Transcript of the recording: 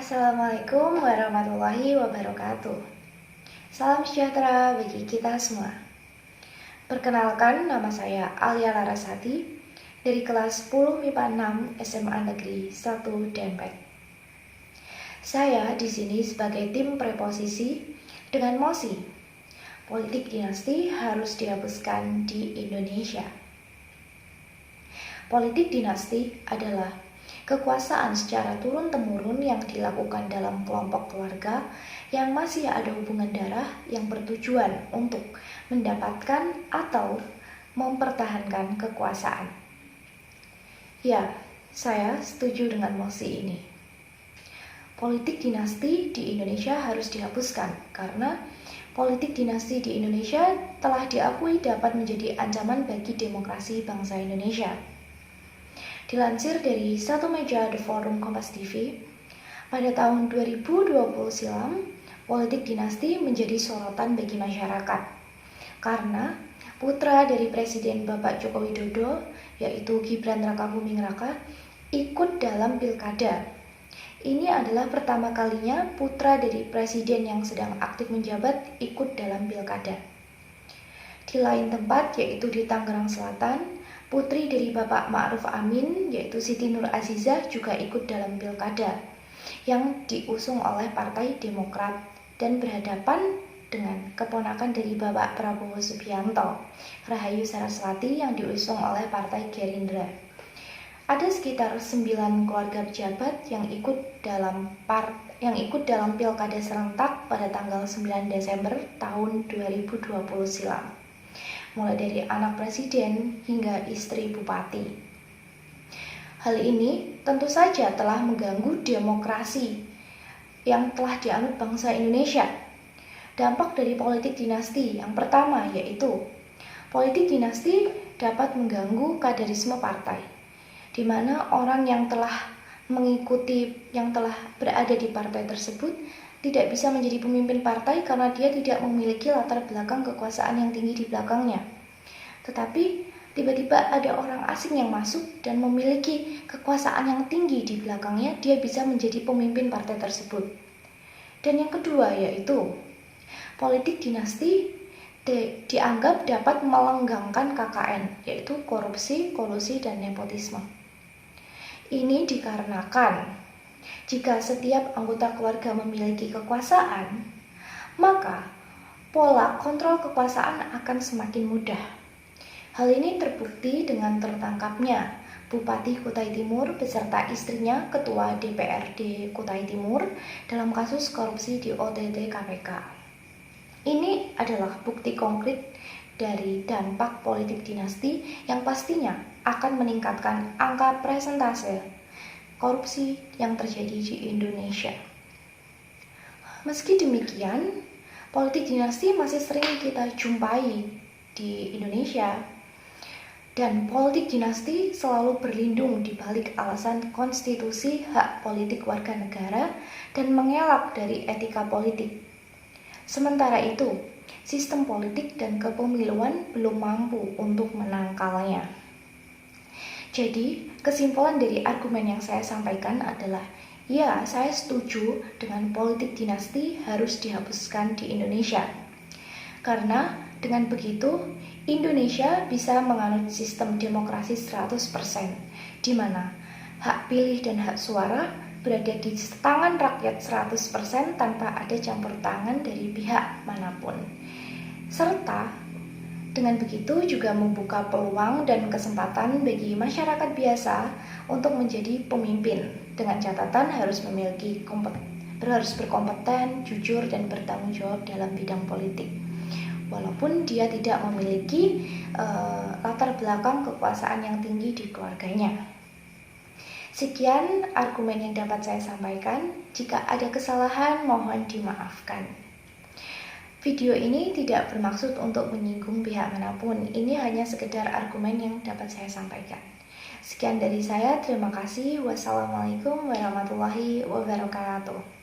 Assalamualaikum warahmatullahi wabarakatuh. Salam sejahtera bagi kita semua. Perkenalkan, nama saya Alia Larasati dari kelas 10 MIPA 6 SMA Negeri 1 Dempet. Saya di sini sebagai tim preposisi dengan mosi. Politik dinasti harus dihapuskan di Indonesia. Politik dinasti adalah kekuasaan secara turun-temurun yang dilakukan dalam kelompok keluarga yang masih ada hubungan darah yang bertujuan untuk mendapatkan atau mempertahankan kekuasaan. Ya, saya setuju dengan mosi ini. Politik dinasti di Indonesia harus dihapuskan karena politik dinasti di Indonesia telah diakui dapat menjadi ancaman bagi demokrasi bangsa Indonesia. Dilansir dari satu meja The Forum Kompas TV, pada tahun 2020 silam, politik dinasti menjadi sorotan bagi masyarakat karena putra dari Presiden Bapak Joko Widodo, yaitu Gibran Rakabuming Raka, ikut dalam pilkada. Ini adalah pertama kalinya putra dari presiden yang sedang aktif menjabat ikut dalam pilkada. Di lain tempat, yaitu di Tangerang Selatan, putri dari Bapak Ma'ruf Amin, yaitu Siti Nur Azizah, juga ikut dalam pilkada yang diusung oleh Partai Demokrat dan berhadapan dengan keponakan dari Bapak Prabowo Subianto, Rahayu Saraswati, yang diusung oleh Partai Gerindra. Ada sekitar 9 keluarga pejabat yang ikut dalam pilkada serentak pada tanggal 9 Desember tahun 2020 silam. Mulai dari anak presiden hingga istri bupati. Hal ini tentu saja telah mengganggu demokrasi yang telah dianut bangsa Indonesia. Dampak dari politik dinasti yang pertama yaitu politik dinasti dapat mengganggu kaderisme partai, di mana orang yang telah berada di partai tersebut tidak bisa menjadi pemimpin partai karena dia tidak memiliki latar belakang kekuasaan yang tinggi di belakangnya. Tetapi tiba-tiba ada orang asing yang masuk dan memiliki kekuasaan yang tinggi di belakangnya, dia bisa menjadi pemimpin partai tersebut. Dan yang kedua yaitu politik dinasti dianggap dapat melenggangkan KKN, yaitu korupsi, kolusi, dan nepotisme. Ini dikarenakan jika setiap anggota keluarga memiliki kekuasaan, maka pola kontrol kekuasaan akan semakin mudah. Hal ini terbukti dengan tertangkapnya Bupati Kutai Timur beserta istrinya, Ketua DPRD Kutai Timur, dalam kasus korupsi di OTT KPK. Ini adalah bukti konkret dari dampak politik dinasti yang pastinya akan meningkatkan angka persentase korupsi yang terjadi di Indonesia. Meski demikian, politik dinasti masih sering kita jumpai di Indonesia, dan politik dinasti selalu berlindung di balik alasan konstitusi hak politik warga negara dan mengelak dari etika politik. Sementara itu, sistem politik dan kepemiluan belum mampu untuk menangkalnya. Jadi, kesimpulan dari argumen yang saya sampaikan adalah, ya, saya setuju dengan politik dinasti harus dihapuskan di Indonesia. Karena dengan begitu, Indonesia bisa menganut sistem demokrasi 100%, di mana hak pilih dan hak suara berada di tangan rakyat 100% tanpa ada campur tangan dari pihak manapun. Serta dengan begitu juga membuka peluang dan kesempatan bagi masyarakat biasa untuk menjadi pemimpin, dengan catatan harus berkompeten, jujur, dan bertanggung jawab dalam bidang politik. Walaupun dia tidak memiliki latar belakang kekuasaan yang tinggi di keluarganya. Sekian argumen yang dapat saya sampaikan. Jika ada kesalahan, mohon dimaafkan. Video ini tidak bermaksud untuk menyinggung pihak manapun. Ini hanya sekedar argumen yang dapat saya sampaikan. Sekian dari saya, terima kasih. Wassalamualaikum warahmatullahi wabarakatuh.